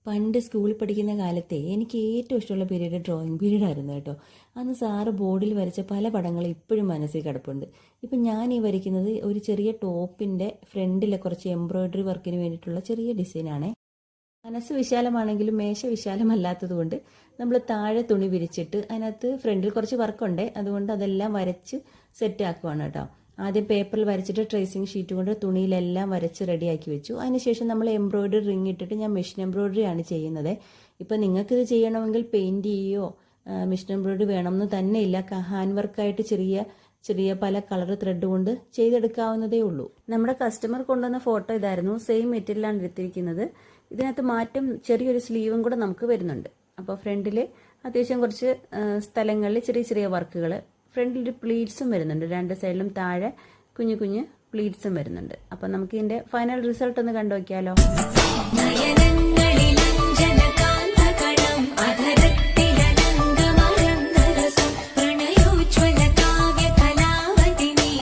പണ്ട് സ്കൂളിൽ പഠിക്കുന്ന കാലത്തെ എനിക്ക് ഏറ്റവും ഇഷ്ടമുള്ള പീരീഡ് ഡ്രോയിങ് പീരീഡ് ആയിരുന്നു കേട്ടോ. അന്ന് സാറ് ബോർഡിൽ വരച്ച പല പടങ്ങളും ഇപ്പോഴും മനസ്സിൽ കിടപ്പുണ്ട്. ഇപ്പം ഞാൻ ഈ വരയ്ക്കുന്നത് ഒരു ചെറിയ ടോപ്പിൻ്റെ ഫ്രണ്ടിലെ കുറച്ച് എംബ്രോയ്ഡറി വർക്കിന് വേണ്ടിയിട്ടുള്ള ചെറിയ ഡിസൈനാണേ. മനസ്സ് വിശാലമാണെങ്കിലും മേശ വിശാലമല്ലാത്തത് കൊണ്ട് നമ്മൾ താഴെ തുണി വിരിച്ചിട്ട് അതിനകത്ത് ഫ്രണ്ടിൽ കുറച്ച് വർക്കുണ്ടേ, അതുകൊണ്ട് അതെല്ലാം വരച്ച് സെറ്റ് ആക്കുവാണ് കേട്ടോ. ആദ്യം പേപ്പറിൽ വരച്ചിട്ട് ട്രേസിങ് ഷീറ്റ് കൊണ്ട് തുണിയിലെല്ലാം വരച്ച് റെഡിയാക്കി വെച്ചു. അതിനുശേഷം നമ്മൾ എംബ്രോയ്ഡറി റിങ് ഇട്ടിട്ട് ഞാൻ മെഷീൻ എംബ്രോയ്ഡറി ആണ് ചെയ്യുന്നത്. ഇപ്പം നിങ്ങൾക്കിത് ചെയ്യണമെങ്കിൽ പെയിൻറ് ചെയ്യുകയോ മെഷീൻ എംബ്രോയ്ഡറി വേണമെന്ന് തന്നെ ഇല്ല. ഹാൻഡ് വർക്കായിട്ട് ചെറിയ ചെറിയ പല കളർ ത്രെഡ് കൊണ്ട് ചെയ്തെടുക്കാവുന്നതേ ഉള്ളൂ. നമ്മുടെ കസ്റ്റമർ കൊണ്ടുവന്ന ഫോട്ടോ ഇതായിരുന്നു. സെയിം മെറ്റീരിയലാണ് എടുത്തിരിക്കുന്നത്. ഇതിനകത്ത് മാറ്റം ചെറിയൊരു സ്ലീവും കൂടെ നമുക്ക് വരുന്നുണ്ട്. അപ്പോൾ ഫ്രണ്ടിൽ അത്യാവശ്യം കുറച്ച് സ്ഥലങ്ങളിൽ ചെറിയ ചെറിയ വർക്കുകൾ, ഫ്രണ്ടിൽ പ്ലീറ്റ്സും വരുന്നുണ്ട്. രണ്ട് സൈഡിലും താഴെ കുഞ്ഞു കുഞ്ഞു പ്ലീറ്റ്സും വരുന്നുണ്ട്. അപ്പം നമുക്ക് ഇതിൻ്റെ ഫൈനൽ റിസൾട്ട് ഒന്ന് കണ്ടു നോക്കിയാലോ.